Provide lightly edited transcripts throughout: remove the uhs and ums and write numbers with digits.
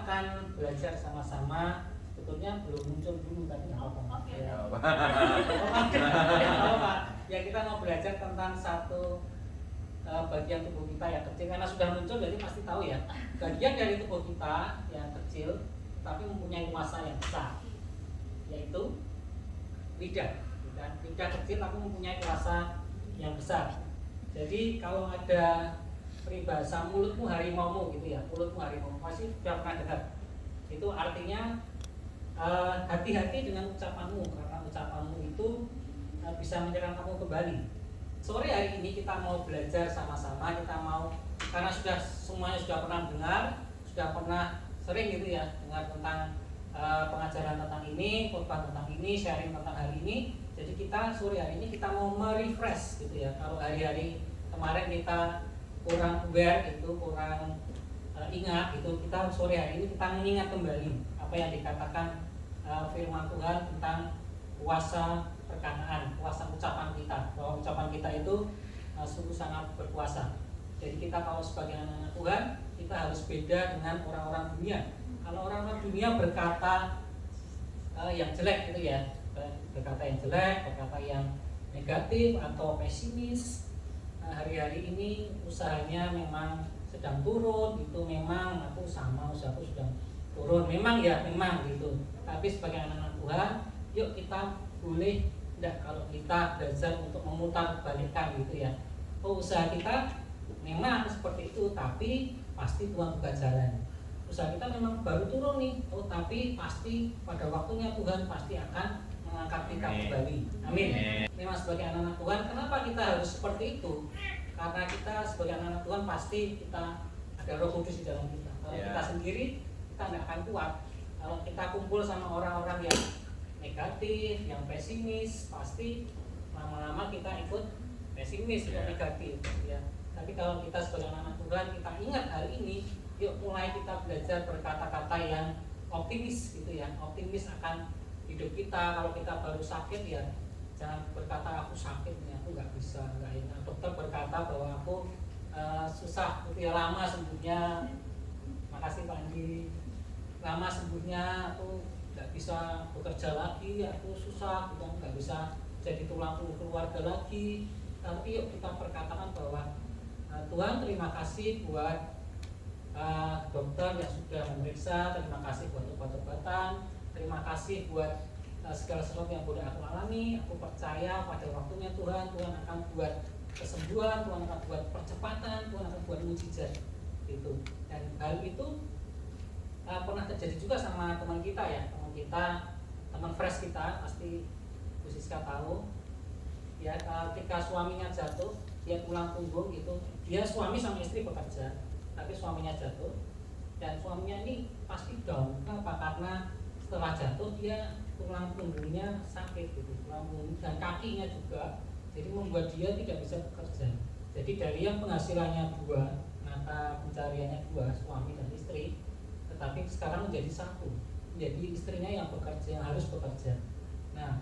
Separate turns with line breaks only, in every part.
akan belajar sama-sama. Sebetulnya belum muncul dulu tapi nggak apa-apa.
Oke.
Ya. Ya kita mau belajar tentang satu bagian tubuh kita yang kecil, karena sudah muncul jadi pasti tahu ya. Bagian dari tubuh kita yang kecil tapi mempunyai kuasa yang besar, yaitu lidah. Lidah kecil tapi mempunyai kuasa yang besar. Jadi kalau ada peribahasa mulutmu harimaumu gitu ya, mulutmu harimau, pasti sudah pernah dengar. Itu artinya hati-hati dengan ucapanmu, karena ucapanmu itu bisa menyerang kamu kembali. Sore hari ini kita mau belajar sama-sama, kita mau, karena semuanya sudah pernah dengar, sudah pernah sering gitu ya dengar tentang pengajaran tentang ini, khotbah tentang ini, sharing tentang hari ini. Jadi kita sore hari ini kita mau merefresh gitu ya. Kalau hari-hari kemarin kita kurang aware itu, kurang ingat itu, kita sore hari ini kita mengingat kembali apa yang dikatakan firman Tuhan tentang kuasa perkataan, kuasa ucapan kita, bahwa ucapan kita itu sungguh sangat berkuasa. Jadi kita kalau sebagai anak-anak Tuhan, kita harus beda dengan orang-orang dunia. Kalau orang-orang dunia berkata yang jelek gitu ya, berkata yang jelek, berkata yang negatif atau pesimis, hari-hari ini usahanya memang sedang turun, itu memang aku sama usahaku sedang turun, memang ya memang gitu. Tapi sebagai anak-anak Tuhan, yuk kita boleh enggak kalau kita belajar untuk memutar balikkan gitu ya. Oh, usaha kita memang seperti itu, tapi pasti Tuhan buka jalan. Usaha kita memang baru turun nih, oh tapi pasti pada waktunya Tuhan pasti akan mengangkat kita kembali. Amin. Memang sebagai anak-anak Tuhan, kenapa kita harus seperti itu? Karena kita sebagai anak-anak Tuhan pasti kita ada Roh Kudus di dalam kita. Kalau kita sendiri kita nggak akan kuat. Kalau kita kumpul sama orang-orang yang negatif, yang pesimis, pasti lama-lama kita ikut pesimis dan negatif ya. Tapi kalau kita sebagai anak Tuhan, kita ingat hal ini, yuk mulai kita belajar berkata-kata yang optimis gitu ya. Optimis akan hidup kita. Kalau kita baru sakit ya jangan berkata aku sakit nih, aku nggak bisa, nggak enak. Dokter berkata bahwa aku susah gitu ya, lama sembuhnya. Makasih Pak Andi. Lama sembuhnya, aku nggak bisa bekerja lagi, aku susah, gitu, nggak bisa jadi tulang punggung keluarga lagi. Tapi yuk kita perkatakan bahwa Tuhan terima kasih buat dokter yang sudah memeriksa, terima kasih buat obat-obatan, terima kasih buat segala sesuatu yang boleh aku alami. Aku percaya pada waktunya Tuhan akan buat kesembuhan, Tuhan akan buat percepatan, Tuhan akan buat mujizat gitu. Dan hal itu pernah terjadi juga sama teman kita ya, teman fresh kita, pasti Bu Siska tahu ya, ketika suaminya jatuh, dia tulang punggung gitu, dia suami sama istri bekerja, tapi suaminya jatuh dan suaminya ini pasti down. Kenapa? Karena setelah jatuh dia tulang punggungnya sakit gitu, tulang punggung dan kakinya juga, jadi membuat dia tidak bisa bekerja. Jadi dari yang penghasilannya dua, mata pencariannya dua, suami dan istri, tetapi sekarang menjadi satu, menjadi istrinya yang bekerja, yang harus bekerja. Nah,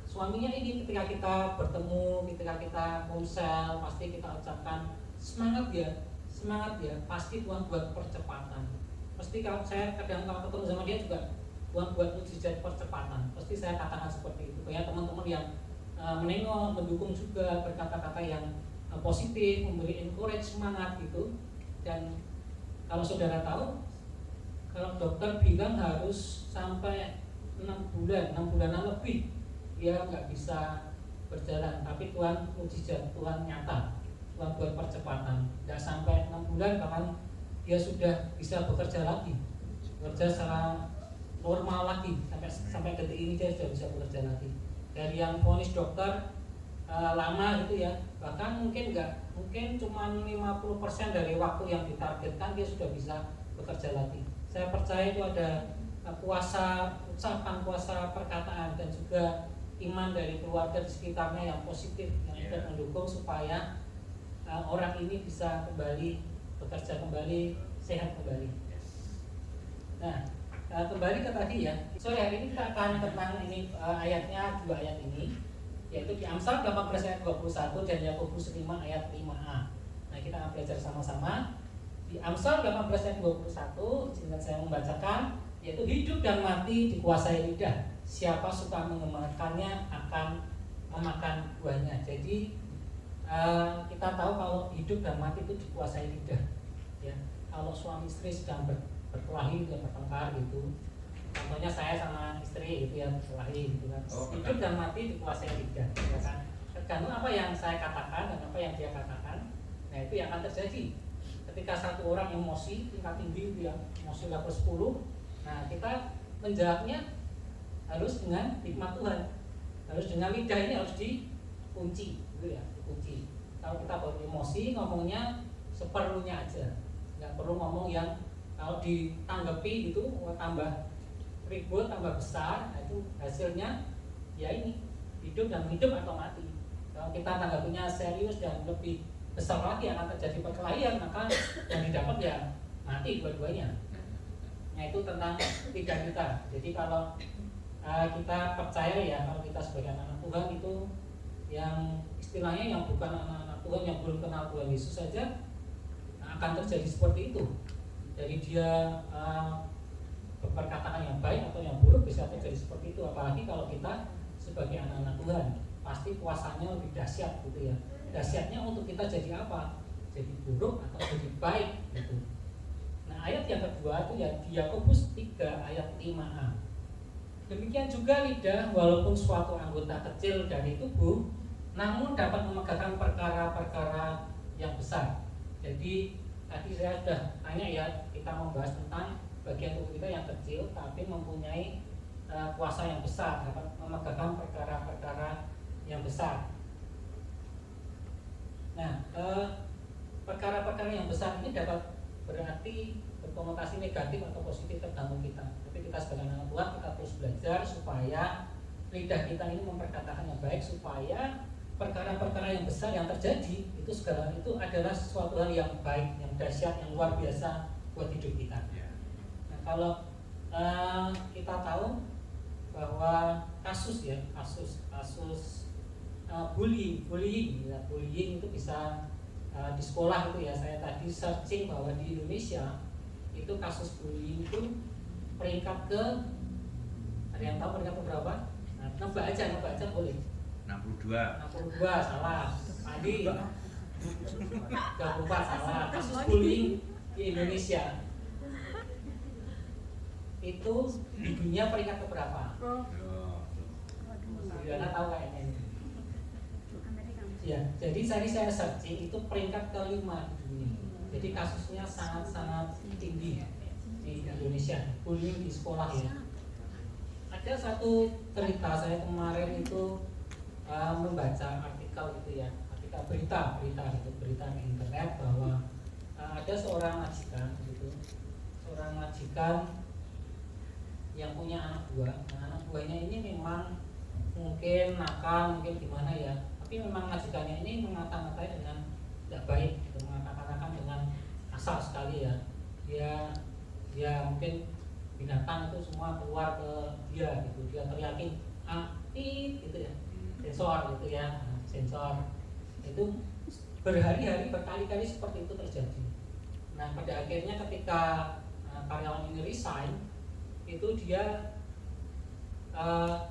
suaminya ini ketika kita bertemu, ketika kita konsel, pasti kita ucapkan semangat ya, pasti Tuhan buat percepatan. Pasti kalau saya kadang kalau ketemu sama dia juga, Tuhan buat mujizat percepatan. Pasti saya katakan seperti itu. Banyak teman-teman yang menengok, mendukung juga, berkata-kata yang positif, memberi encourage, semangat gitu. Dan kalau saudara tahu, kalau dokter bilang harus sampai 6 bulanan lebih dia nggak bisa berjalan, tapi Tuhan mujizat, Tuhan nyata, Tuhan buat percepatan. Nggak sampai 6 bulan bahkan dia sudah bisa bekerja lagi, bekerja secara normal lagi, sampai detik ini dia sudah bisa bekerja lagi. Dari yang vonis dokter lama gitu ya, bahkan mungkin cuma 50% dari waktu yang ditargetkan dia sudah bisa bekerja lagi. Saya percaya itu ada kuasa ucapan, kuasa perkataan, dan juga iman dari keluarga di sekitarnya yang positif, yang ikut mendukung supaya orang ini bisa kembali bekerja kembali, sehat kembali. Nah, kembali ke tadi ya, sore hari ini kita akan tentang ini ayatnya, dua ayat ini, yaitu di Amsal 18 ayat 21 dan Yakobus 5 ayat 5a. Nah, kita akan belajar sama-sama. Di Amsal 18 ayat 21, izinkan saya membacakan, yaitu hidup dan mati dikuasai lidah. Siapa suka mengemakannya akan memakan buahnya. Jadi kita tahu kalau hidup dan mati itu dikuasai lidah. Ya, kalau suami istri sedang berkelahi dan bertengkar gitu, contohnya saya sama istri gitu ya berkelahi gitu kan, hidup dan mati dikuasai lidah, ya kan? Tergantung apa yang saya katakan dan apa yang dia katakan, nah itu yang akan terjadi. Ketika satu orang emosi tingkat tinggi gitu ya, emosi level 10, nah kita menjawabnya harus dengan hikmat Tuhan, harus dengan lidah ini harus dikunci gitu ya, dikunci. Kalau kita beremosi ngomongnya seperlunya aja, nggak perlu ngomong yang kalau ditanggapi gitu tambah ribut, tambah besar. Nah itu hasilnya ya ini hidup dan hidup atau mati. Kalau kita tanggapinya serius dan lebih besar lagi akan terjadi perkelahian, maka yang didapat ya mati dua-duanya. Nah itu tentang lidah kita. Jadi kalau kita percaya ya, kalau kita sebagai anak Tuhan itu yang istilahnya yang bukan anak-anak Tuhan, yang belum kenal Tuhan Yesus saja akan terjadi seperti itu. Jadi dia berkatakan yang baik atau yang buruk bisa terjadi seperti itu. Apalagi kalau kita sebagai anak-anak Tuhan, pasti kuasanya lebih dahsyat gitu ya. Dahsyatnya untuk kita jadi apa? Jadi buruk atau jadi baik gitu. Nah ayat yang kedua itu ya di Yakobus 3 ayat 5a. Demikian juga lidah, walaupun suatu anggota kecil dari tubuh, namun dapat memegahkan perkara-perkara yang besar. Jadi tadi saya sudah tanya ya, kita membahas tentang bagian tubuh kita yang kecil tapi mempunyai kuasa yang besar, dapat memegahkan perkara-perkara yang besar. Nah, perkara-perkara yang besar ini dapat berarti berkonotasi negatif atau positif tergantung kita. Tapi kita sebagai anak Tuhan kita terus belajar supaya lidah kita ini memperkatakan yang baik, supaya perkara-perkara yang besar yang terjadi itu segala itu adalah sesuatu hal yang baik, yang dahsyat, yang luar biasa buat hidup kita. Nah, kalau kita tahu bahwa kasus bullying itu bisa di sekolah itu ya, saya tadi searching bahwa di Indonesia itu kasus bullying itu peringkat ke, ada yang tahu peringkat berapa? Nah, nebak aja boleh. 62 salah. Tadi 34 salah. Kasus bullying di Indonesia itu di dunia peringkat ke berapa? Diana tahu kayaknya ini. Ya, jadi saya searching itu peringkat kelima di dunia. Jadi kasusnya sangat-sangat tinggi di Indonesia, bullying di sekolah ya. Ada satu cerita, saya kemarin itu membaca artikel gitu ya, artikel berita di internet bahwa ada seorang majikan yang punya anak buah. Nah, anak buahnya ini memang mungkin nakal, mungkin gimana ya, tapi memang majikannya ini mengata-ngatai dengan tidak baik, gitu, mengata-ngatakan dengan kasar sekali ya. Dia mungkin binatang itu semua keluar ke dia gitu, dia teriakin gitu ya, sensor gitu ya, sensor itu berhari-hari berkali-kali seperti itu terjadi. Nah pada akhirnya ketika karyawan ini resign, itu dia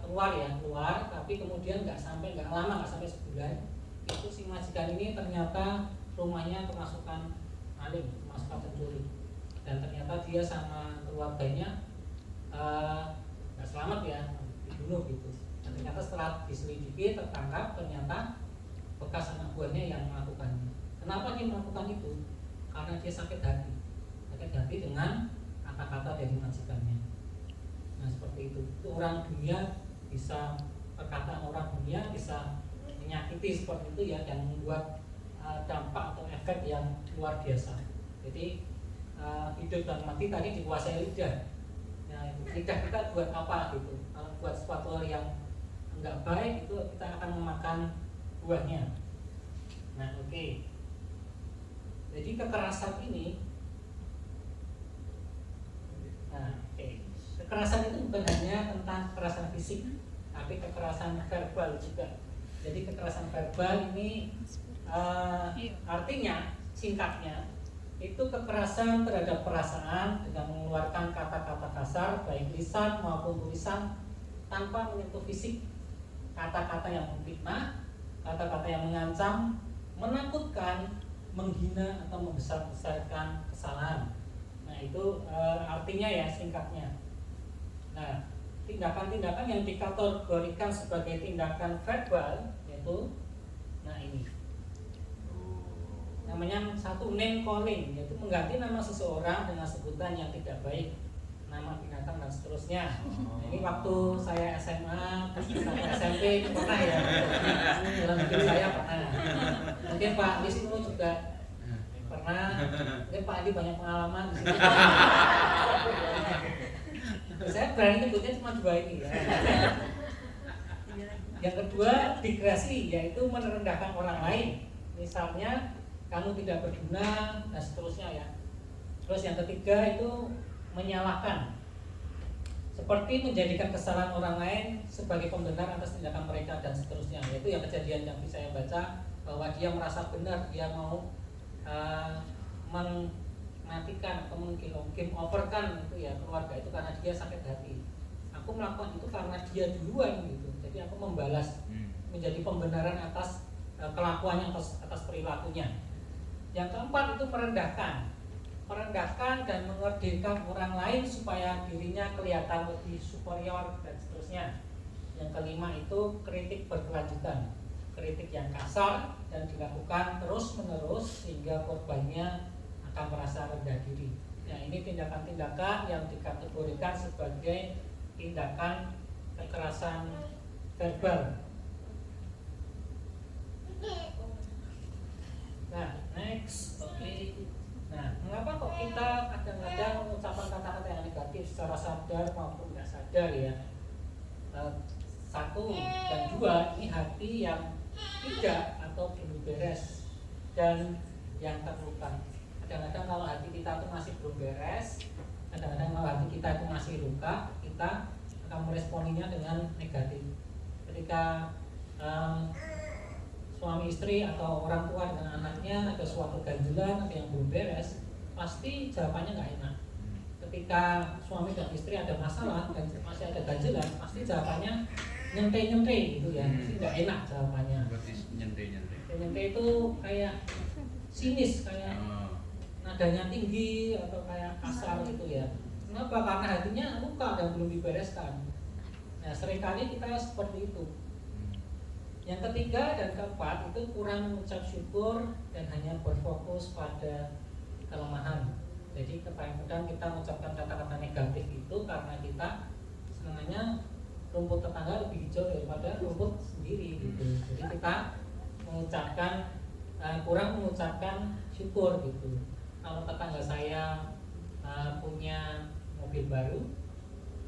keluar, tapi kemudian nggak sampai sebulan itu si majikan ini ternyata rumahnya kemasukan maling, kemasukan pencuri, dan ternyata dia sama keluarganya nggak selamat ya, dibunuh gitu. Dan ternyata setelah diselidiki tertangkap, ternyata bekas anak buahnya yang melakukannya. Kenapa dia melakukan itu? Karena dia sakit hati dengan kata-kata dari majikannya. Nah seperti itu orang dunia bisa, perkataan orang dunia bisa menyakiti seperti itu ya, dan membuat dampak atau efek yang luar biasa. Jadi hidup dan mati tadi dikuasai lidah. Nah, lidah kita buat apa gitu? Kalau buat sesuatu hal yang enggak baik itu kita akan memakan buahnya. Nah, oke. Jadi kekerasan ini, kekerasan itu bukan hanya tentang kekerasan fisik, tapi kekerasan verbal juga. Jadi kekerasan verbal ini artinya singkatnya itu kekerasan terhadap perasaan dengan mengeluarkan kata-kata kasar baik lisan maupun tulisan tanpa menyentuh fisik, kata-kata yang memfitnah, kata-kata yang mengancam, menakutkan, menghina atau membesar-besarkan kesalahan. Nah itu artinya ya singkatnya. Nah tindakan-tindakan yang dikategorikan sebagai tindakan verbal yaitu nah ini namanya satu name calling, yaitu mengganti nama seseorang dengan sebutan yang tidak baik, nama binatang dan seterusnya. Nah, ini waktu saya SMA, saya SMP pernah ya, dalam hidup saya pernah. Mungkin Pak Wisnu juga pernah, mungkin Pak Adi banyak pengalaman di sini. Saya berani nyebutnya cuma dua ini ya. Yang kedua digresi, yaitu merendahkan orang lain, misalnya kamu tidak berguna dan seterusnya ya. Terus yang ketiga itu menyalahkan, seperti menjadikan kesalahan orang lain sebagai pembenar atas tindakan mereka dan seterusnya. Yaitu yang kejadian yang saya baca bahwa dia merasa benar, dia mau mematikan atau mungkin overkan itu ya keluarga itu karena dia sakit hati. Aku melakukan itu karena dia duluan gitu. Jadi aku membalas, menjadi pembenaran atas kelakuannya, atas perilakunya. Yang keempat itu merendahkan dan mengerdilkan orang lain supaya dirinya kelihatan lebih superior dan seterusnya. Yang kelima itu kritik berkelanjutan, kritik yang kasar dan dilakukan terus-menerus sehingga korbannya akan merasa rendah diri. Nah ini tindakan-tindakan yang dikategorikan sebagai tindakan kekerasan verbal. Nah, next, oke. Nah, mengapa kok kita kadang-kadang mengucapkan kata-kata yang negatif secara sadar maupun tidak sadar ya? Satu dan dua, ini hati yang tidak atau belum beres dan yang terluka. Kadang-kadang kalau hati kita itu masih belum beres, kadang-kadang kalau hati kita itu masih luka, kita akan meresponinya dengan negatif. Ketika suami istri atau orang tua dengan anaknya ada suatu ganjelan, ada yang belum beres, pasti jawabannya nggak enak. Ketika suami dan istri ada masalah dan masih ada ganjelan, pasti jawabannya nyente gitu ya, pasti nggak enak jawabannya. Nyente itu kayak sinis, kayak nadanya tinggi atau kayak kasar gitu ya. Kenapa? Karena hatinya luka dan belum dibereskan. Nah seringkali kita seperti itu. Yang ketiga dan keempat itu kurang mengucap syukur dan hanya berfokus pada kelemahan. Jadi kadang-kadang kita mengucapkan kata-kata negatif itu karena kita senangnya rumput tetangga lebih hijau daripada rumput sendiri gitu. Jadi kita mengucapkan kurang mengucapkan syukur gitu. Kalau tetangga saya punya mobil baru,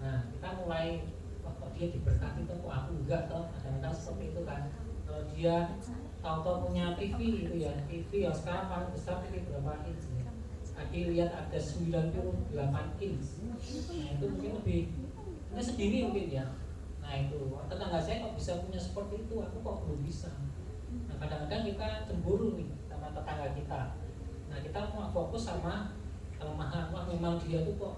nah kita mulai kok dia diberkati tuh, kok aku enggak toh, kadang-kadang seperti itu kan. Kalau dia tahu-tahu punya TV gitu ya, TV yang sekarang paling besar TV berapa inch ya? Tadi lihat ada 98 inch. Nah itu mungkin lebih, ini segini mungkin ya. Nah itu, tetangga saya kok bisa punya seperti itu, aku kok belum bisa. Nah kadang-kadang kita cemburu nih sama tetangga kita. Nah kita mau fokus sama kelemahan, wah memang dia tuh kok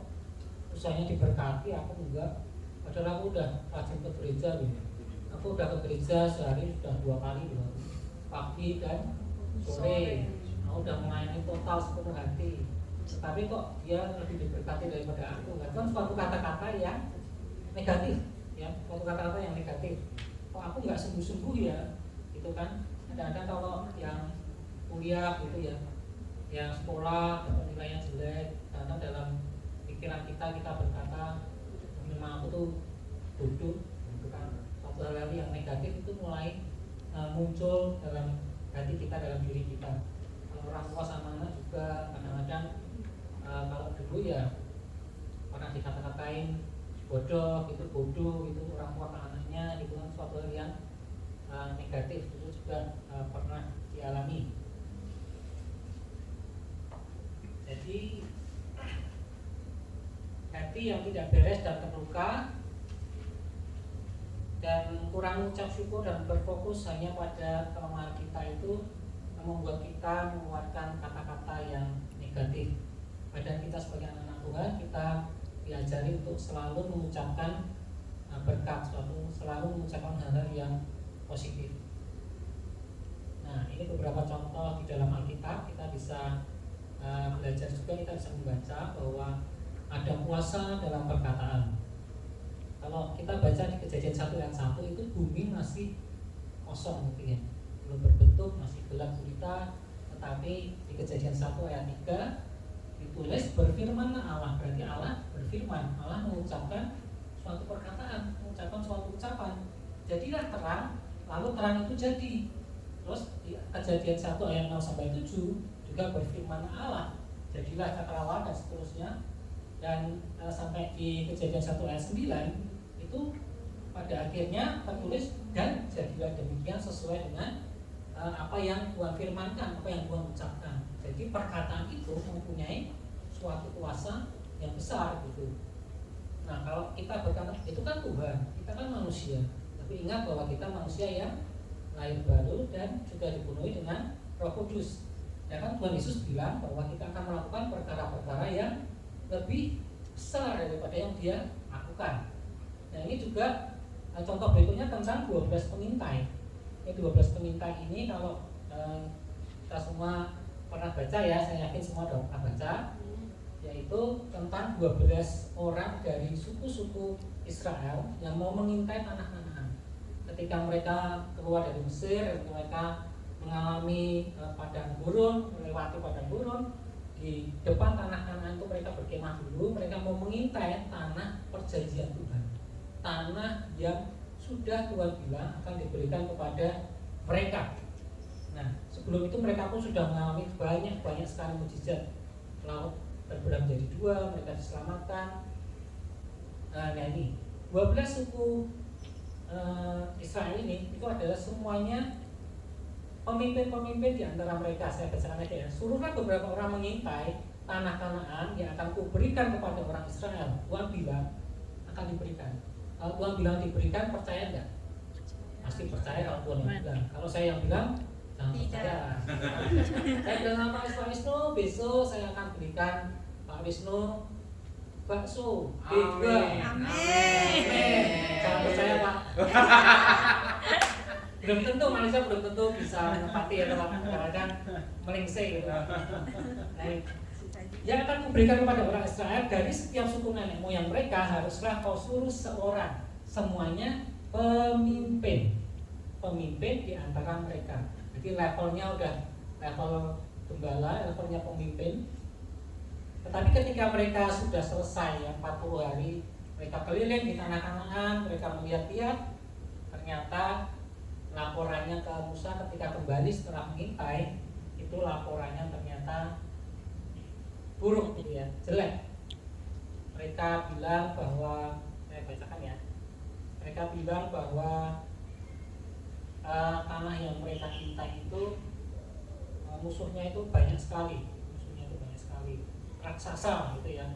usahanya diberkati, aku enggak. Padahal aku udah rajin ke gereja gitu. Aku udah ke gereja sehari sudah 2 kali loh, pagi dan sore. Aku udah melayani total sepenuh hati. Tetapi kok dia lebih diberkati daripada aku. Itu kan suatu kata-kata yang negatif, ya, suatu kata-kata yang negatif. Kok aku nggak sungguh-sungguh ya, gitu kan? Kadang-kadang kalau yang kuliah gitu ya, yang sekolah dapat nilainya jelek, karena dalam pikiran kita berkata memang aku tuh bodoh, gitu kan. Suatu hal yang negatif itu mulai muncul dalam hati kita, dalam diri kita. Kalau orang tua sama anak juga kadang-kadang kalau dulu ya pernah dikata-katain bodoh gitu orang tua ke anaknya, gitu kan, suatu hal yang negatif itu juga pernah dialami. Jadi hati yang tidak beres dan terluka dan kurang ucap syukur dan berfokus hanya pada kelemahan kita itu membuat kita mengeluarkan kata-kata yang negatif. negatif. Padahal kita sebagai anak-anak Tuhan, kita diajari untuk selalu mengucapkan berkat, selalu mengucapkan hal-hal yang positif. Nah, ini beberapa contoh di dalam Alkitab. Kita bisa belajar juga, kita bisa membaca bahwa ada kuasa dalam perkataan. Kalau kita baca di Kejadian 1 ayat 1 itu bumi masih kosong gitu ya, belum berbentuk, masih gelap gulita. Tetapi di Kejadian 1 ayat 3 ditulis berfirmanlah Allah, berarti Allah berfirman, Allah mengucapkan suatu perkataan, mengucapkan suatu ucapan. Jadilah terang, lalu terang itu jadi. Terus di Kejadian 1 ayat 6 sampai 7 juga berfirman Allah, jadilah cakrawala dan seterusnya. Dan sampai di Kejadian 1 ayat 9 itu pada akhirnya tertulis dan jadilah demikian sesuai dengan apa yang Tuhan firmankan, apa yang Tuhan ucapkan. Jadi perkataan itu mempunyai suatu kuasa yang besar gitu. Nah, kalau kita berkata itu kan Tuhan, kita kan manusia. Tapi ingat bahwa kita manusia yang lahir baru dan juga dipenuhi dengan Roh Kudus. Ya kan Tuhan Yesus bilang bahwa kita akan melakukan perkara-perkara yang lebih besar daripada yang Dia lakukan. Nah, ini juga contoh berikutnya tentang 12 pengintai. 12 pengintai ini kalau kita semua pernah baca ya, saya yakin semua sudah pernah baca, yaitu tentang 12 orang dari suku-suku Israel yang mau mengintai tanah Kanaan. Ketika mereka keluar dari Mesir, mereka mengalami padang gurun, melewati padang gurun, di depan tanah Kanaan itu mereka berkemah dulu. Mereka mau mengintai tanah perjanjian Tuhan, tanah yang sudah Tuhan bilang akan diberikan kepada mereka. Nah, sebelum itu mereka pun sudah mengalami banyak sekali mukjizat. Laut terbelah menjadi dua, mereka diselamatkan. Nah, ini 12 suku Israel ini itu adalah semuanya pemimpin-pemimpin di antara mereka. Saya bacakan aja ya. Suruhlah beberapa orang mengintai tanah Kanaan yang akan kuberikan kepada orang Israel. Tuhan bilang akan diberikan. Kalau Tuhan bilang diberikan, percaya enggak? Pasti percaya kalau Tuhan yang bilang. Kalau saya yang bilang, jangan percaya. Saya bilang sama Pak Wisnu, besok saya akan berikan Pak Wisnu bakso B2. Amin. Jangan percaya Pak. Belum tentu manusia belum tentu bisa menepati ya, kadang-kadang melingsing gitu. Nah, yang akan kuberikan kepada orang Israel dari setiap suku nenek moyang mereka haruslah kau suruh seorang, semuanya pemimpin di antara mereka. Jadi levelnya udah level gembala, levelnya pemimpin. Tetapi ketika mereka sudah selesai ya 40 hari mereka keliling di tanah Kanaan, mereka melihat-lihat, ternyata laporannya ke Musa ketika kembali setelah mengintai, itu laporannya ternyata buruk gitu ya, jelek. Mereka bilang bahwa, saya bacakan ya, mereka bilang bahwa tanah yang mereka intai itu musuhnya itu banyak sekali, raksasa gitu ya.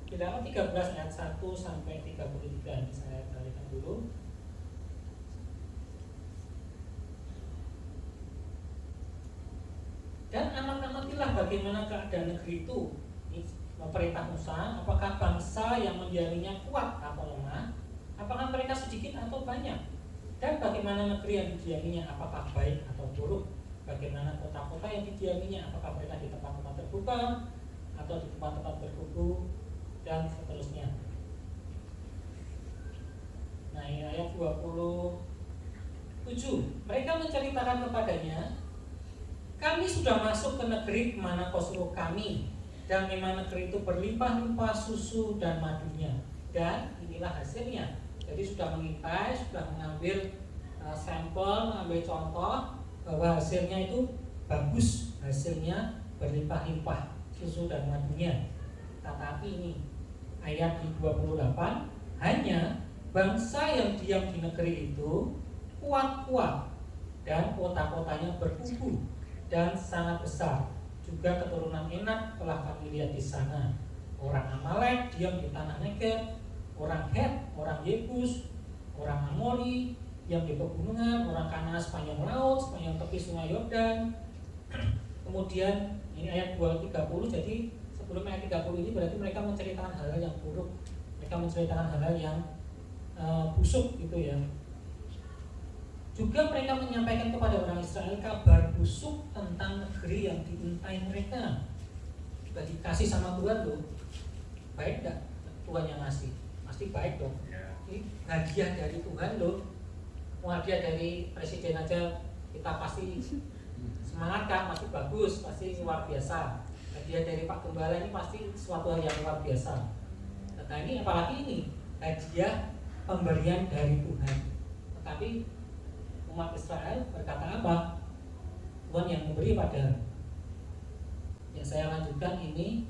Bilangan 13 ayat 1 sampai 33 ini saya balikan dulu. Dan amatilah bagaimana keadaan negeri itu. Perintah Musa, apakah bangsa yang mendiaminya kuat atau lemah? Apakah mereka sedikit atau banyak? Dan bagaimana negeri yang didiaminya, apakah baik atau buruk? Bagaimana kota-kota yang didiaminya, apakah mereka di tempat-tempat terbuka atau di tempat-tempat berkubu, dan seterusnya. Nah, ini ayat 27. Mereka menceritakan kepadanya, kami sudah masuk ke negeri kemana kau suruh kami, dan memang negeri itu berlimpah-limpah susu dan madunya. Dan inilah hasilnya. Jadi sudah mengintai, sudah mengambil sampel, mengambil contoh bahwa hasilnya itu bagus, hasilnya berlimpah-limpah susu dan madunya. Tetapi ini ayat di 28, hanya bangsa yang diam di negeri itu kuat-kuat dan kota-kotanya berkubu dan sangat besar. Juga keturunan Enak telah kami lihat di sana. Orang Amalek diam di tanah Negev, orang Het, orang Yebus, orang Amori yang di pegunungan, orang Kanaan sepanjang laut, sepanjang tepi sungai Yordan. Kemudian Ini ayat 230, jadi sebelum ayat 30 ini berarti mereka menceritakan hal-hal yang buruk, mereka menceritakan hal-hal yang busuk gitu ya. Juga mereka menyampaikan kepada orang Israel kabar busuk tentang negeri yang diintai mereka. Sudah dikasih sama Tuhan loh, baik gak Tuhan yang ngasih? Pasti baik dong. Ini hadiah dari Tuhan loh. Mau hadiah dari presiden aja kita pasti semangat kan, pasti bagus, pasti luar biasa. Hadiah dari Pak Gembala ini pasti suatu hal yang luar biasa. Nah ini apalagi ini hadiah pemberian dari Tuhan. Tetapi umat Israel berkata apa? Tuhan yang memberi pada. Yang saya lanjutkan ini,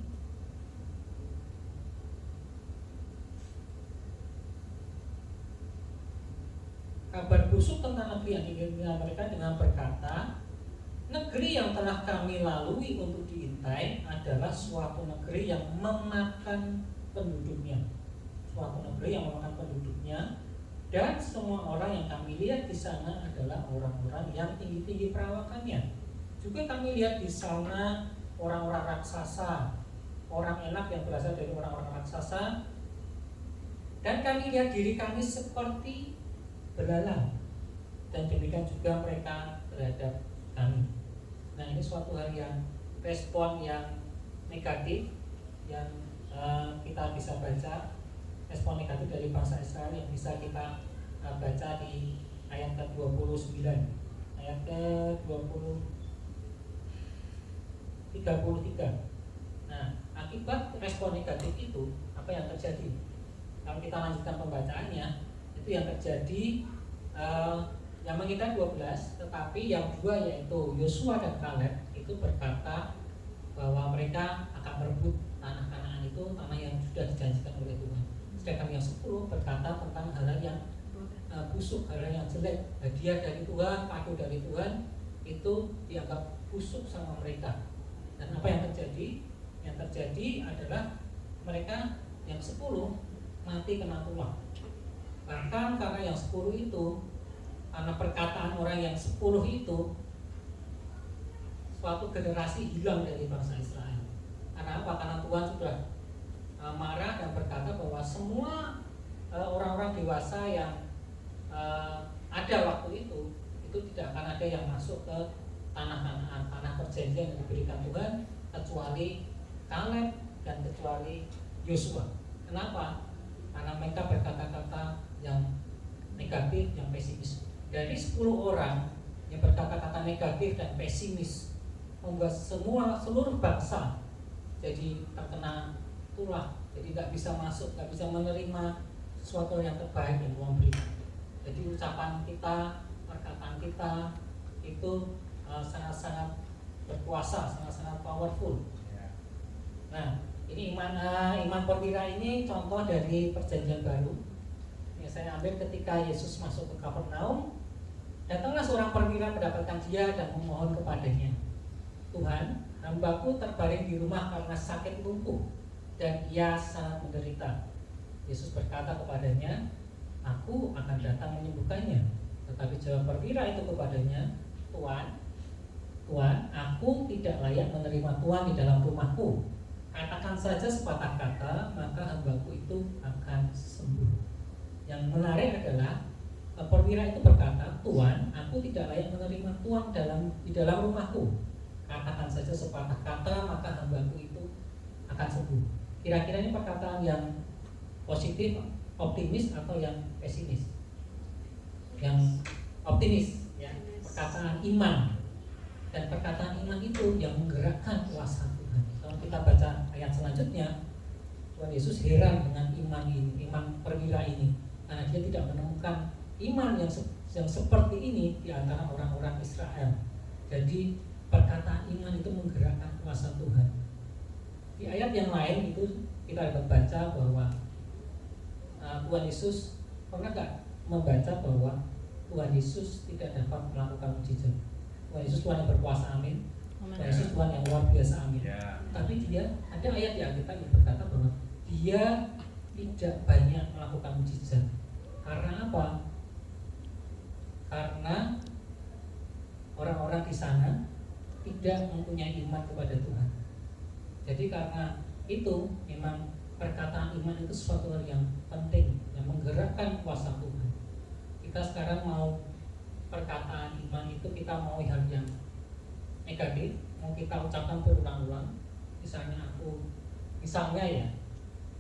kabar busuk tentang negeri yang diintai mereka dengan berkata, negeri yang telah kami lalui untuk diintai adalah suatu negeri yang memakan penduduknya. Suatu negeri yang memakan penduduknya. Dan semua orang yang kami lihat di sana adalah orang-orang yang tinggi-tinggi perawakannya. Juga kami lihat di sana orang-orang raksasa, orang enak yang berasal dari orang-orang raksasa. Dan kami lihat diri kami seperti belalang. Dan demikian juga mereka terhadap kami. Nah ini suatu hal yang respon yang negatif yang kita bisa baca. Respon negatif dari bangsa Israel yang bisa kita baca di ayat ke-29, ayat ke-33. Nah, akibat respon negatif itu apa yang terjadi? Kalau kita lanjutkan pembacaannya, itu yang terjadi yang mengintai 12, tetapi yang dua yaitu Yosua dan Kaleb itu berkata bahwa mereka akan merebut tanah Kanaan itu, tanah yang sudah dijanjikan oleh Tuhan. Sedangkan yang 10 berkata tentang hal-hal yang busuk, hal-hal yang jelek, hadiah dari Tuhan, kado dari Tuhan itu dianggap busuk sama mereka. Dan apa yang terjadi? Yang terjadi adalah mereka yang 10 mati kena tulah. Bahkan karena yang 10 itu, karena perkataan orang yang 10 itu, suatu generasi hilang dari bangsa Israel. Karena apa? Karena Tuhan sudah marah dan berkata bahwa semua orang-orang dewasa yang ada waktu itu tidak akan ada yang masuk ke tanah Kanaan, tanah perjanjian yang diberikan Tuhan, kecuali Kaleb dan kecuali Yosua. Kenapa? Karena mereka berkata-kata yang negatif, yang pesimis. Dari 10 orang yang berkata-kata negatif dan pesimis membuat seluruh bangsa jadi terkena tulah, jadi nggak bisa masuk, nggak bisa menerima sesuatu yang terbaik yang Tuhan berikan. Jadi ucapan kita, perkataan kita itu sangat-sangat berkuasa, sangat-sangat powerful. Nah, ini iman perwira ini contoh dari perjanjian baru. Yang saya ambil ketika Yesus masuk ke Kapernaum, datanglah seorang perwira mendapatkan dia dan memohon kepadanya, Tuhan, hambaku terbaring di rumah karena sakit lumpuh dan ia sangat menderita. Yesus berkata kepadanya, aku akan datang menyembuhkannya. Tetapi jawab perwira itu kepadanya, Tuhan, aku tidak layak menerima Tuhan di dalam rumahku. Katakan saja sepatah kata, maka hambaku itu akan sembuh. Yang menarik adalah perwira itu berkata, Tuhan, aku tidak layak menerima Tuhan di dalam rumahku. Katakan saja sepatah kata, maka hambaku itu akan sembuh. Kira-kira ini perkataan yang positif, optimis atau yang pesimis? Yang optimis, ya. Perkataan iman. Dan perkataan iman itu yang menggerakkan kuasa Tuhan. Kalau kita baca ayat selanjutnya, Tuhan Yesus heran dengan iman ini, iman perwira ini, karena dia tidak menemukan iman yang seperti ini di antara orang-orang Israel. Jadi perkataan iman itu menggerakkan kuasa Tuhan. Di ayat yang lain itu kita dapat baca bahwa Tuhan Yesus, pernah gak membaca bahwa Tuhan Yesus tidak dapat melakukan mujizat? Tuhan Yesus Tuhan yang berkuasa, amin. Tuhan Yesus Tuhan yang luar biasa, amin. Tapi dia, ada ayat di Alkitab yang berkata bahwa dia tidak banyak melakukan mujizat. Karena apa? Karena orang-orang di sana tidak mempunyai iman kepada Tuhan. Jadi karena itu memang perkataan iman itu sesuatu hal yang penting yang menggerakkan kuasa Tuhan. Kita sekarang mau perkataan iman itu kita mau hal yang negatif, mau kita ucapkan berulang-ulang. Misalnya ya,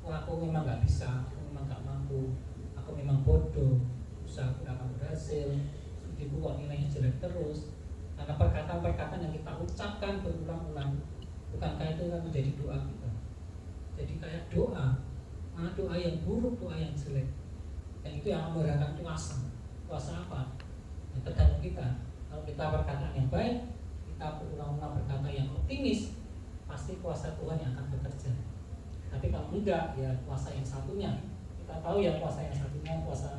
aku memang nggak bisa, aku memang nggak mampu, aku memang bodoh, usaha aku nggak akan berhasil, studiku kok nilainya jelek terus. Karena perkataan-perkataan yang kita ucapkan berulang-ulang, bukankah itu kan menjadi doa kita? Jadi kayak doa, mana doa yang buruk, doa yang jelek, dan itu yang memberikan kuasa apa? Yang tergantung kita. Kalau kita perkataan yang baik, kita berulang-ulang berkata yang optimis, pasti kuasa Tuhan yang akan bekerja. Tapi kalau enggak, ya kuasa yang satunya. Kita tahu ya kuasa yang satunya, kuasa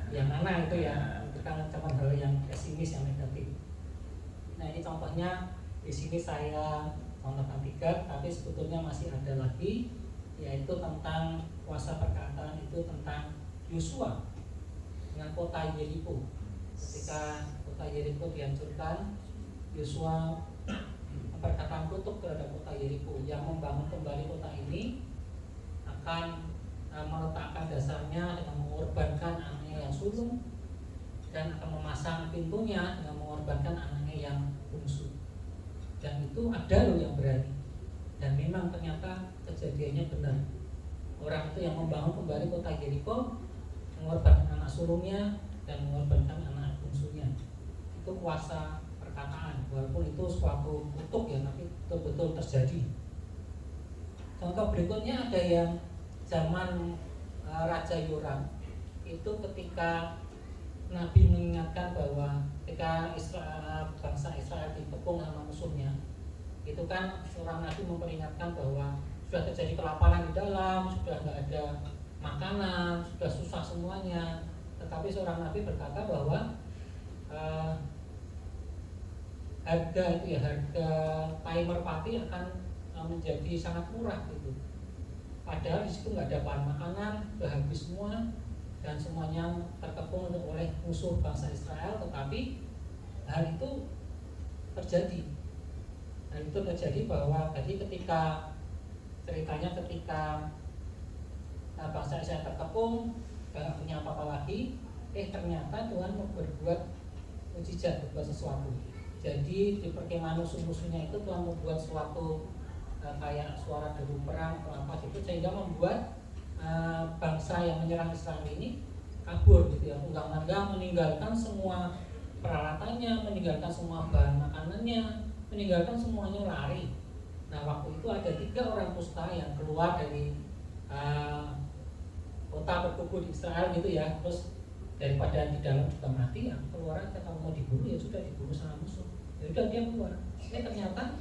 yang mana itu ya, itu kan cuma hal yang pesimis, yang negatif. Nah ini contohnya, di sini saya contohkan 3, tapi sebetulnya masih ada lagi, yaitu tentang kuasa perkataan itu tentang Yosua dengan kota Yeriko. Ketika kota Yeriko dihancurkan, Yosua perkataan kutuk terhadap kota Yeriko yang membangun kembali kota ini akan meletakkan dasarnya dengan mengorbankan anaknya yang sulung dan akan memasang pintunya dengan mengorbankan anaknya yang bungsu. Dan itu ada loh yang berani. Dan memang ternyata kejadiannya benar. Orang itu yang membangun kembali kota Yeriko mengorbankan anak sulungnya dan mengorbankan anak bungsunya. Itu kuasa perkataan, walaupun itu suatu kutuk ya, tapi betul-betul terjadi. Contoh berikutnya ada yang zaman Raja Yoram. Itu ketika Nabi mengingatkan bahwa ketika bangsa Israel dikepung sama musuhnya, itu kan seorang Nabi memperingatkan bahwa sudah terjadi kelaparan di dalam, sudah nggak ada makanan, sudah susah semuanya. Tetapi seorang Nabi berkata bahwa harga kain merpati akan menjadi sangat murah gitu. Padahal di situ nggak ada bahan makanan, sudah habis semua dan semuanya terkepung oleh musuh bangsa Israel. Tetapi hal itu terjadi. Hal itu terjadi bahwa tadi ketika bangsa Israel terkepung, nggak punya apa-apa lagi, ternyata Tuhan mau berbuat mujizat, berbuat sesuatu. Jadi di perkemahan musuh-musuhnya itu Tuhan membuat suatu kayak suara deru perang atau apa gitu, sehingga membuat bangsa yang menyerang Israel ini kabur gitu ya, unggang-unggang meninggalkan semua peralatannya, meninggalkan semua bahan makanannya, meninggalkan semuanya lari. Nah waktu itu ada 3 orang kusta yang keluar dari kota berkuku di Israel gitu ya, terus daripada di dalam juga mati ya keluar aja, kalau mau dibunuh ya sudah dibunuh sama musuh, ya udah dia keluar. Ternyata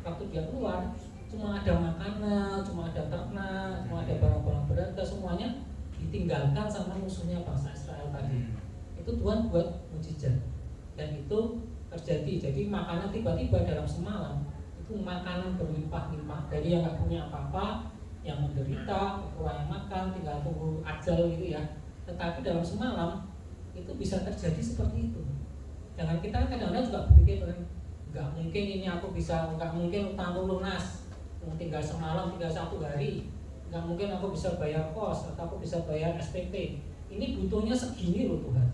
waktu dia keluar cuma ada makanan, cuma ada ternak, cuma ada barang-barang berharga, semuanya ditinggalkan sama musuhnya bangsa Israel tadi. Itu Tuhan buat mujizat dan itu terjadi. Jadi makanan tiba-tiba dalam semalam itu makanan berlimpah-limpah, dari yang nggak punya apa-apa, yang menderita, kekurangan makan, tinggal tunggu ajal gitu ya. Tetapi dalam semalam itu bisa terjadi seperti itu. Jangan kita kadang-kadang juga berpikir nggak mungkin ini aku bisa, nggak mungkin utangku lunas, tinggal semalam, tinggal 1 hari, nggak mungkin aku bisa bayar kos atau aku bisa bayar SPP. Ini butuhnya segini loh Tuhan,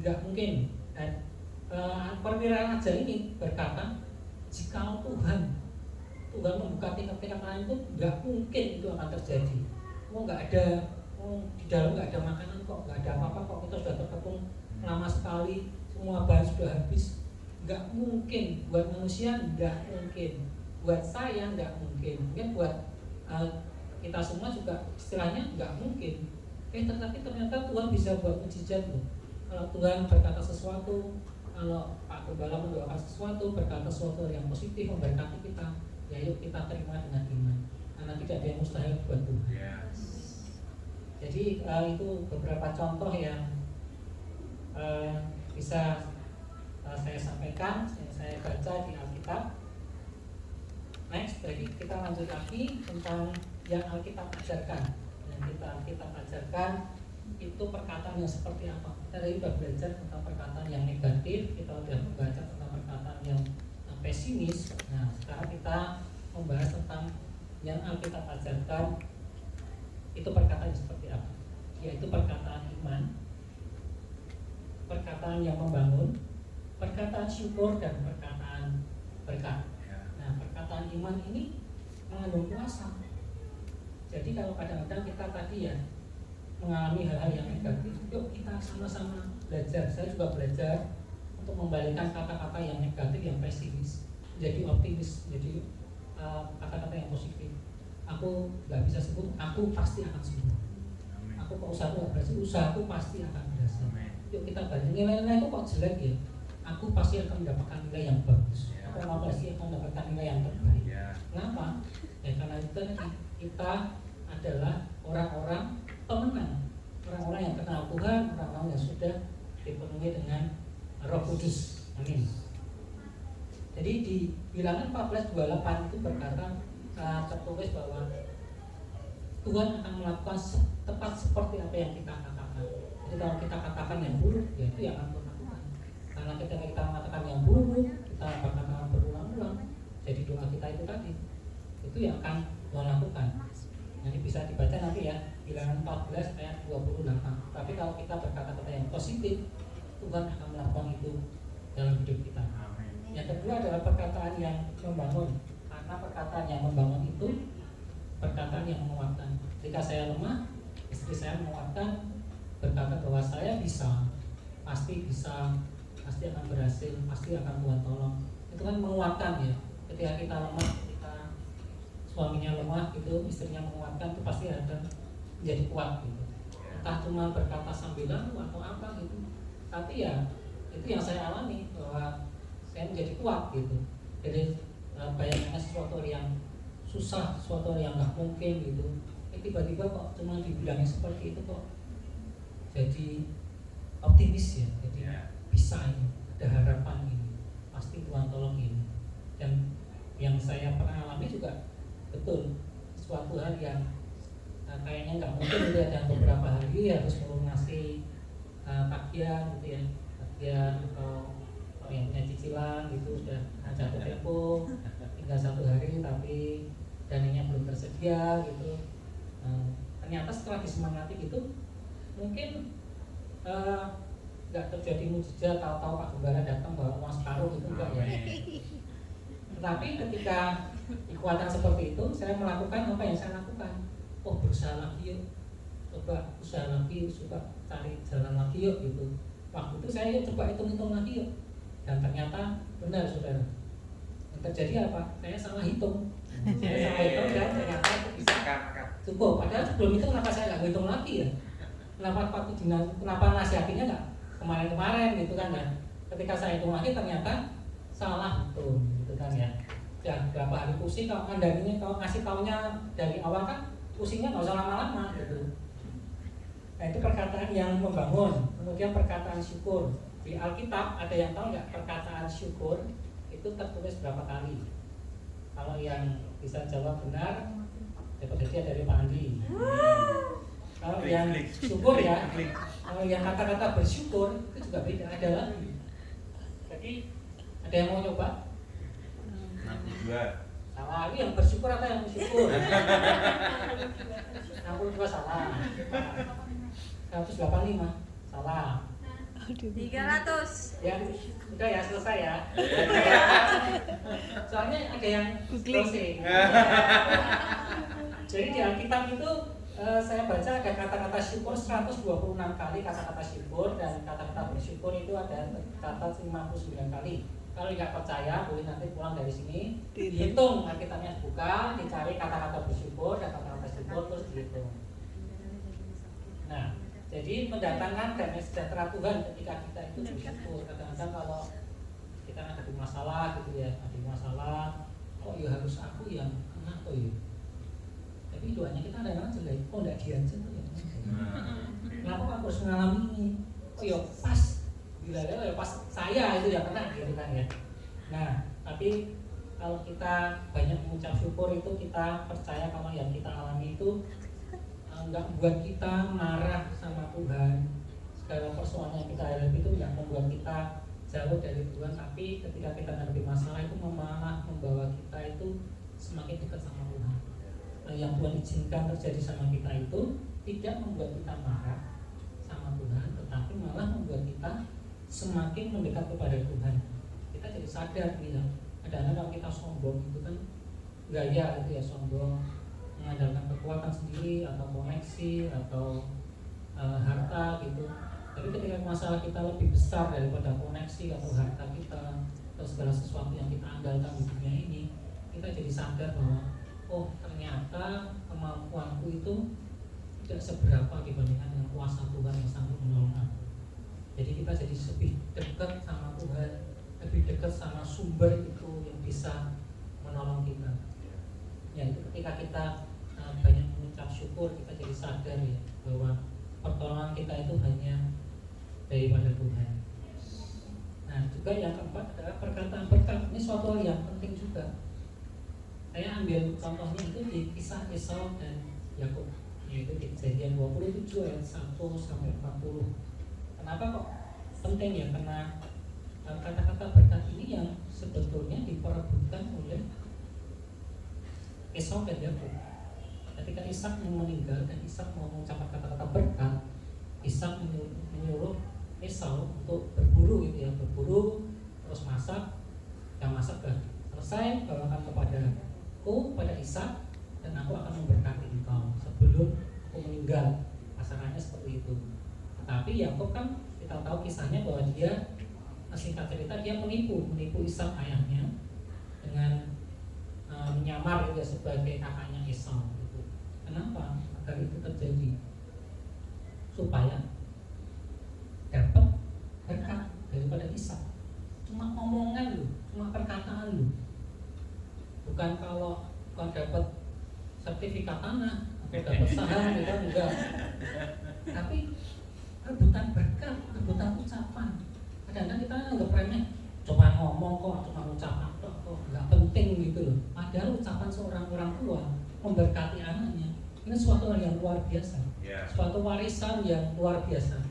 nggak mungkin. Dan perwira raja ini berkata, jika Tuhan membuka tingkap-tingkap lain itu nggak mungkin itu akan terjadi. Nggak ada, di dalam nggak ada makanan kok, nggak ada apa-apa kok, kita sudah terkepung lama sekali, semua bahan sudah habis. Nggak mungkin, buat manusia nggak mungkin, buat saya nggak mungkin, mungkin buat kita semua juga istilahnya nggak mungkin. Tetapi ternyata Tuhan bisa buat mujizat loh. Kalau Tuhan berkata sesuatu, kalau Pak Gembala mendoakan sesuatu, berkata sesuatu yang positif, memberkati kita, ya yuk kita terima dengan iman, karena tidak ada yang mustahil buat Tuhan. Jadi itu beberapa contoh yang bisa saya sampaikan, saya baca di Alkitab. Next, jadi kita lanjut lagi tentang yang Alkitab ajarkan. Yang kita ajarkan itu perkataan yang seperti apa. Kita tadi sudah belajar tentang perkataan yang negatif, kita sudah membaca tentang perkataan yang pesimis. Nah, sekarang kita membahas tentang yang Alkitab ajarkan itu perkataan seperti apa, yaitu perkataan iman, perkataan yang membangun, perkataan syukur, dan perkataan berkat. Nah, perkataan iman ini mengandung kuasa. Jadi kalau kadang-kadang kita tadi ya mengalami hal-hal yang negatif, yuk kita sama-sama belajar. Saya juga belajar untuk membalikkan kata-kata yang negatif, yang pesimis, jadi optimis, jadi kata-kata yang positif. Aku nggak bisa sembuh, aku pasti akan sembuh. Aku kok usahaku nggak berhasil, usahaku pasti akan berhasil. Yuk kita balik, nilai-nilai itu kok jelek ya, aku pasti akan mendapatkan nilai yang bagus. Aku pasti akan mendapatkan nilai yang terbaik. Kenapa? Ya karena itu tadi kita adalah orang-orang pemenang, orang-orang yang kenal Tuhan, orang-orang yang sudah dipenuhi dengan Roh Kudus. Amin. Jadi di Bilangan 14:28 itu berkata, tertulis bahwa Tuhan akan melakukan tepat seperti apa yang kita katakan. Jadi kalau kita katakan yang buruk, ya itu yang akan Tuhan lakukan. Karena ketika kita mengatakan yang buruk, kita katakan berulang-ulang, jadi doa kita itu tadi, itu yang akan Tuhan lakukan. Nanti bisa dibaca nanti ya, Bilangan 14 ayat 28. Tapi kalau kita berkata-kata yang positif, Tuhan akan melakukan itu dalam hidup kita. Yang kedua adalah perkataan yang membangun. Karena perkataan yang membangun itu perkataan yang menguatkan. Ketika saya lemah, istri saya menguatkan, berkata bahwa saya bisa, pasti bisa, pasti akan berhasil, pasti akan Tuhan tolong. Itu kan menguatkan ya. Ketika kita lemah, ketika suaminya lemah gitu, istrinya menguatkan, itu pasti akan menjadi kuat gitu. Entah cuma berkata sambil lalu atau apa gitu. Tapi ya itu yang saya alami, bahwa saya menjadi kuat gitu. Jadi bayangkan sesuatu yang susah, sesuatu yang nggak mungkin gitu, tiba-tiba kok cuma dibilangnya seperti itu kok jadi optimis ya, jadi bisa ini, ada harapan ini, pasti Tuhan tolong ini. Dan yang saya pernah alami juga betul, suatu hal yang kayaknya nggak mungkin gitu ya, dan beberapa hari harus melunasi tagihan gitu ya, tagihan atau yang punya cicilan gitu sudah jatuh tempo, tinggal 1 hari tapi dananya belum tersedia gitu. Ternyata setelah disemangati gitu, mungkin nggak terjadi mujizat, tahu-tahu Pak Gembala datang bawa uang separuh gitu enggak ya. Tetapi ketika kekuatan seperti itu, saya melakukan apa yang saya lakukan. Oh, berusaha lagi yuk, coba usaha lagi, coba cari jalan lagi yuk gitu. Waktu itu saya coba hitung-hitung lagi yuk, dan ternyata benar saudara. Yang terjadi apa? Saya salah hitung. Saya salah hitung dan ternyata bisa cukup. Padahal sebelum itu kenapa saya nggak hitung lagi ya? Kenapa nasihatinya nggak kemarin-kemarin gitu kan ya? Ketika saya hitung lagi ternyata salah hitung gitu kan ya. Dan berapa hari pusing kalau ngandaninya, kalau ngasih taunya dari awal kan pusingnya nggak usah lama-lama gitu. Nah itu perkataan yang membangun. Kemudian perkataan syukur. Di Alkitab ada yang tahu nggak perkataan syukur itu tertulis berapa kali? Kalau yang bisa jawab benar, dapat hadiah dari Pak Andi. Kalau yang syukur ya, kalau yang kata-kata bersyukur itu juga beda, ada lagi. Jadi ada yang mau coba? Salah, ini yang bersyukur apa yang bersyukur? 62 salah. 185 salah.
300.
Ya, udah ya, selesai ya. Soalnya ada yang closing. Jadi di Alkitab itu saya baca ada kata-kata syukur 126 kali kata-kata syukur, dan kata-kata bersyukur itu ada kata 59 kali. Kalau nggak percaya, boleh nanti pulang dari sini, dihitung Alkitabnya, buka, dicari kata-kata bersyukur dan kata-kata syukur, terus dihitung. Nah, jadi mendatangkan damai sejahtera Tuhan ketika kita itu bersyukur. Kadang-kadang kalau kita ada masalah gitu ya, ada masalah, kok ya harus aku yang kena kok ya. Tapi doanya kita kadang-kadang jelek, kok enggak dia aja tuh ya. Kenapa aku harus mengalami ini? Oh ya pas, bila ya pas saya itu yang kena gitu kan ya. Nah, tapi kalau kita banyak mengucap syukur itu kita percaya kalau yang kita alami itu enggak membuat kita marah sama Tuhan. Segala persoalan yang kita hadapi itu enggak membuat kita jauh dari Tuhan, tapi ketika kita menghadapi masalah itu malah membawa kita itu semakin dekat sama Tuhan. Yang Tuhan izinkan terjadi sama kita itu tidak membuat kita marah sama Tuhan, tetapi malah membuat kita semakin mendekat kepada Tuhan. Kita jadi sadar ya, kadang-kadang kalau kita sombong itu kan gaya itu ya, sombong mengandalkan kekuatan sendiri atau koneksi atau harta gitu. Tapi ketika masalah kita lebih besar daripada koneksi atau harta kita atau segala sesuatu yang kita andalkan di dunia ini, kita jadi sadar bahwa oh ternyata kemampuanku itu tidak seberapa dibandingkan dengan kuasa Tuhan yang sanggup menolong aku. Jadi kita jadi lebih dekat sama Tuhan, lebih dekat sama sumber itu yang bisa menolong kita. Ya itu ketika kita banyak mengucap syukur, kita jadi sadar ya bahwa pertolongan kita itu hanya daripada Tuhan. Nah juga yang keempat adalah perkataan berkat. Ini suatu hal yang penting juga. Saya ambil contohnya itu di kisah Esau dan Yakub, yaitu di Kejadian 27 ayat 1 sampai 40. Kenapa kok penting ya? Karena kata-kata berkat ini yang sebetulnya diperebutkan oleh Esau dan Yakub. Ketika Ishak mau meninggal dan Ishak mau mengucapkan kata-kata berkat, Ishak menyuruh Esau untuk berburu gitu ya, berburu terus masak, yang masak dah selesai bawakan kepada Ishak dan aku akan memberkati engkau sebelum aku meninggal. Pasarannya seperti itu. Tetapi Yakub kan kita tahu kisahnya bahwa dia, singkat cerita, dia menipu Ishak ayahnya dengan menyamar gitu ya, sebagai kakaknya Esau gitu. Kenapa agar itu terjadi? Supaya dapat berkat daripada Ishak. Cuma omongan lu, cuma perkataan lu. Bukan kalau kau dapat sertifikat tanah atau dapat saham gitu, enggak. Tapi rebutan berkat, rebutan ucapan. Kadang-kadang kita anggap remeh, cuma ngomong kok, cuma ucapan kok, nggak penting gitu loh. Padahal ucapan seorang orang tua memberkati anaknya, ini suatu hal yang luar biasa, suatu warisan yang luar biasa.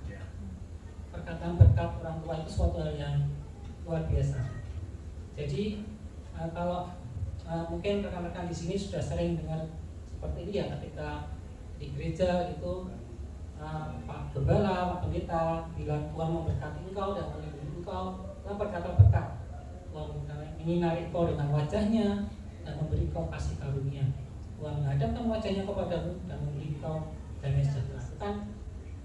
Perkataan berkat orang tua itu suatu hal yang luar biasa. Jadi kalau mungkin rekan-rekan di sini sudah sering dengar seperti ini ya, ketika di gereja itu Pak Gembala, Pak Pendeta bilang Tuhan memberkati engkau dan melindungi engkau, Tuhan berkata berkat, Tuhan menyinari engkau dengan wajahnya dan memberi engkau kasih karunia, Tuhan menghadapkan wajahnya kepadamu dan memberi engkau damai sejahtera. Itu kan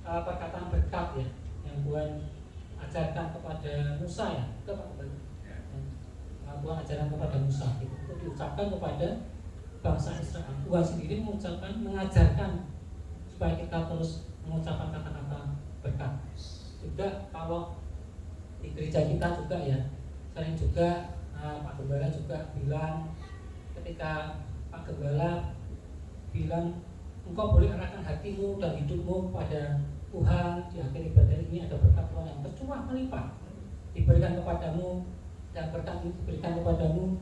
perkataan berkat ya yang Tuhan ajarkan kepada Musa ya, itu Pak Gembala. Tuhan ajarkan kepada Musa itu diucapkan kepada bangsa Israel. Tuhan sendiri mengajarkan supaya kita terus mengucapkan kata-kata berkat. Juga kalau di gereja kita juga ya, sering juga Pak Gembala juga bilang, ketika Pak Gembala bilang engkau boleh arahkan hatimu dan hidupmu pada Tuhan, di akhir ibadah ini ada berkat Tuhan yang bercurah melimpah diberikan kepadamu, dan berkat itu diberikan kepadamu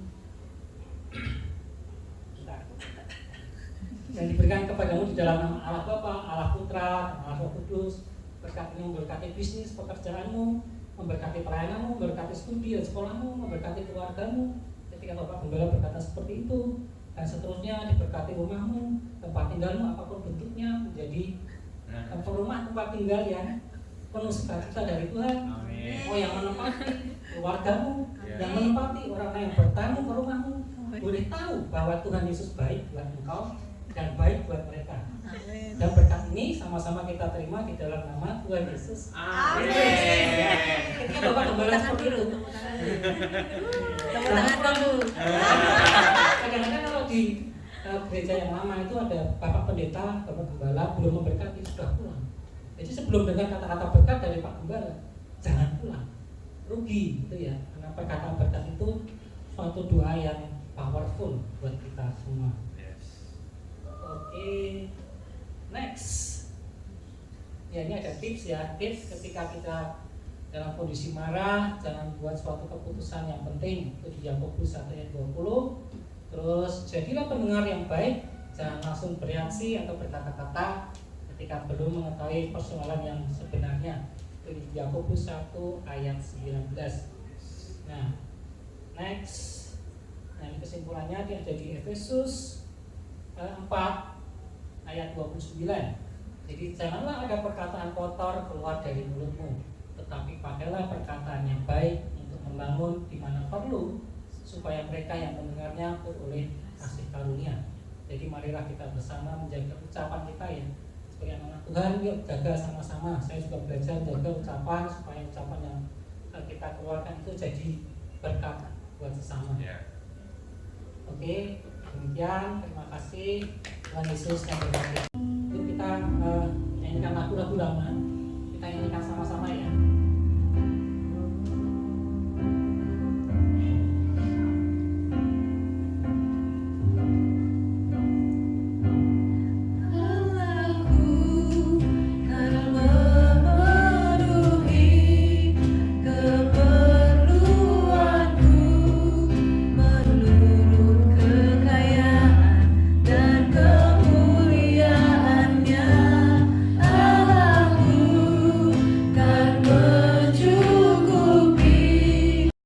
yang diberikan kepadamu di dalam nama Allah Bapa, Allah Putra, Allah Roh Kudus. Berkat ini memberkati bisnis, pekerjaanmu, memberkati pelayananmu, memberkati studi dan sekolahmu, memberkati keluargamu. Ketika Bapak Gembala berkata seperti itu, dan seterusnya diberkati rumahmu, tempat tinggalmu apapun bentuknya, menjadi rumah tempat tinggal yang penuh sukacita dari Tuhan. Oh, yang menempati keluargamu, yang menempati orang yang bertamu ke rumahmu, boleh tahu bahwa Tuhan Yesus baik buat engkau dan baik buat mereka. Dan berkat ini sama-sama kita terima di dalam nama Tuhan Yesus.
Amin.
Ketika Bapak Gembala seperti itu, kadang-kadang kalau di gereja yang lama itu ada Bapak Pendeta, Bapak Gembala belum memberkati sudah pulang. Jadi sebelum dengar kata-kata berkat dari Pak Gembala, jangan pulang, rugi gitu ya. Karena perkataan berkat itu suatu doa yang powerful buat kita semua. Oke, next. Ya, ini ada tips ya. Tips ketika kita dalam kondisi marah, jangan buat suatu keputusan yang penting. Itu di Yakobus 1 ayat 20. Terus jadilah pendengar yang baik, jangan langsung bereaksi atau berkata-kata ketika belum mengetahui persoalan yang sebenarnya. dari Yakobus 1 ayat 19. Nah, next. Nah, ini kesimpulannya dia ada di Efesus 4 ayat 29. Jadi janganlah ada perkataan kotor keluar dari mulutmu, tetapi pakailah perkataan yang baik untuk membangun di mana perlu, supaya mereka yang mendengarnya beroleh kasih karunia. Jadi marilah kita bersama menjaga ucapan kita ya. Sebagai anak Tuhan, yuk jaga sama-sama. Saya juga belajar jaga ucapan supaya ucapan yang kita keluarkan itu jadi berkat buat sesama. Oke, demikian. Terima kasih. Tuhan Yesus yang berkati. Yuk kita nyanyikan lagu-lagu lama.